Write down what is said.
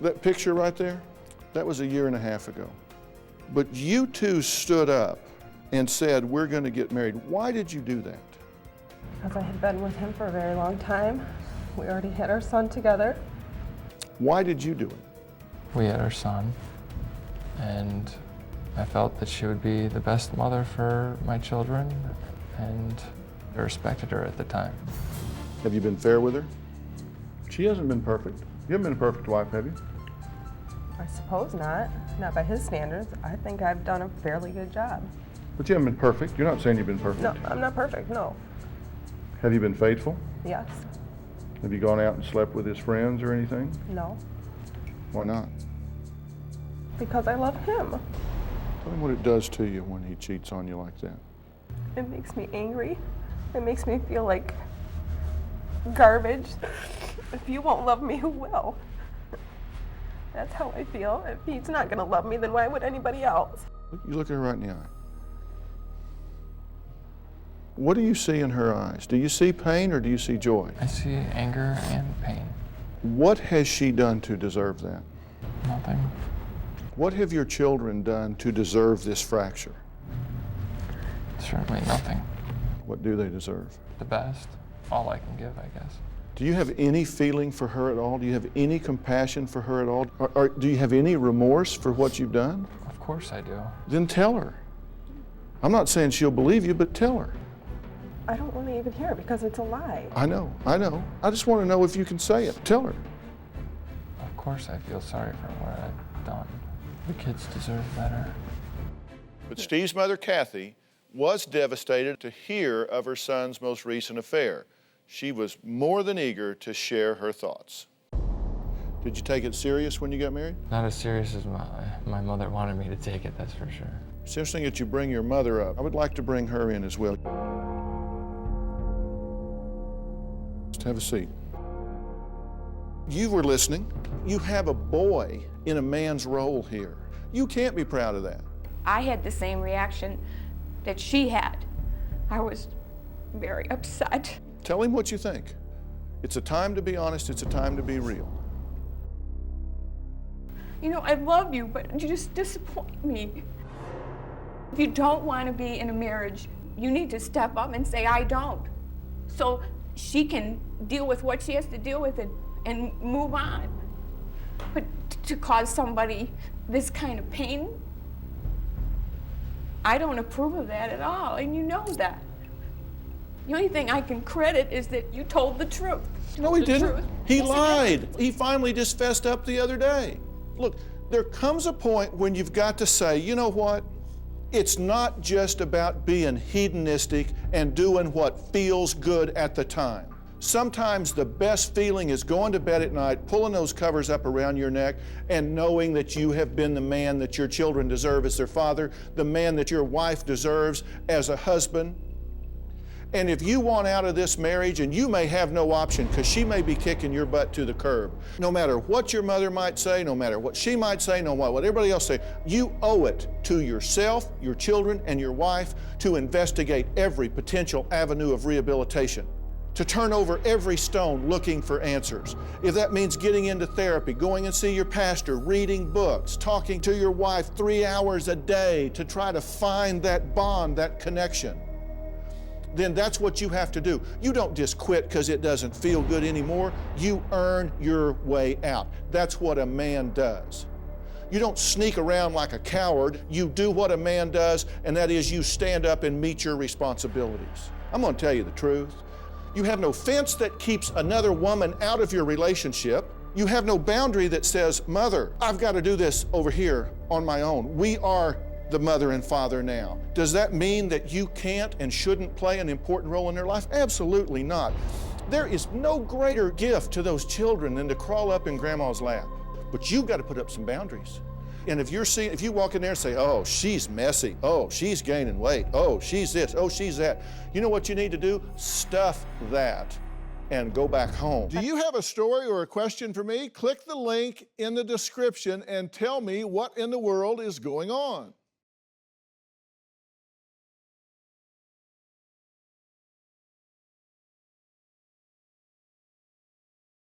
That picture right there, that was 1.5 years ago. But you two stood up and said, we're going to get married. Why did you do that? Because I had been with him for a very long time. We already had our son together. Why did you do it? We had our son, and I felt that she would be the best mother for my children, and I respected her at the time. Have you been fair with her? She hasn't been perfect. You haven't been a perfect wife, have you? I suppose not. Not by his standards. I think I've done a fairly good job. But you haven't been perfect. You're not saying you've been perfect. No, I'm not perfect, no. Have you been faithful? Yes. Have you gone out and slept with his friends or anything? No. Why not? Because I love him. Tell me what it does to you when he cheats on you like that. It makes me angry. It makes me feel like garbage. If you won't love me, who will? That's how I feel. If he's not going to love me, then why would anybody else? You look at her right in the eye. What do you see in her eyes? Do you see pain or do you see joy? I see anger and pain. What has she done to deserve that? Nothing. What have your children done to deserve this fracture? Certainly nothing. What do they deserve? The best. All I can give, I guess. Do you have any feeling for her at all? Do you have any compassion for her at all? Or do you have any remorse for what you've done? Of course I do. Then tell her. I'm not saying she'll believe you, but tell her. I don't want to even hear it because it's a lie. I know. I just want to know if you can say it. Tell her. Of course I feel sorry for what I've done. The kids deserve better. But Steve's mother, Kathy, was devastated to hear of her son's most recent affair. She was more than eager to share her thoughts. Did you take it serious when you got married? Not as serious as my mother wanted me to take it, that's for sure. It's interesting that you bring your mother up. I would like to bring her in as well. Just have a seat. You were listening. You have a boy in a man's role here. You can't be proud of that. I had the same reaction that she had. I was very upset. Tell him what you think. It's a time to be honest. It's a time to be real. You know, I love you, but you just disappoint me. If you don't want to be in a marriage, you need to step up and say, I don't. So she can deal with what she has to deal with and move on. But to cause somebody this kind of pain, I don't approve of that at all, and you know that. The only thing I can credit is that you told the truth. No, he didn't. Truth. He Yes, lied. He finally just fessed up the other day. Look, there comes a point when you've got to say, you know what? It's not just about being hedonistic and doing what feels good at the time. Sometimes the best feeling is going to bed at night, pulling those covers up around your neck, and knowing that you have been the man that your children deserve as their father, the man that your wife deserves as a husband. And if you want out of this marriage, and you may have no option because she may be kicking your butt to the curb, no matter what your mother might say, no matter what she might say, no matter what everybody else say, you owe it to yourself, your children, and your wife to investigate every potential avenue of rehabilitation, to turn over every stone looking for answers. If that means getting into therapy, going and see your pastor, reading books, talking to your wife 3 hours a day to try to find that bond, that connection, then that's what you have to do. You don't just quit because it doesn't feel good anymore. You earn your way out. That's what a man does. You don't sneak around like a coward. You do what a man does, and that is you stand up and meet your responsibilities. I'm going to tell you the truth. You have no fence that keeps another woman out of your relationship. You have no boundary that says, Mother, I've got to do this over here on my own. We are the mother and father now. Does that mean that you can't and shouldn't play an important role in their life? Absolutely not. There is no greater gift to those children than to crawl up in grandma's lap. But you've got to put up some boundaries. And if you walk in there and say, oh, she's messy, oh, she's gaining weight, oh, she's this, oh, she's that, you know what you need to do? Stuff that and go back home. Do you have a story or a question for me? Click the link in the description and tell me what in the world is going on.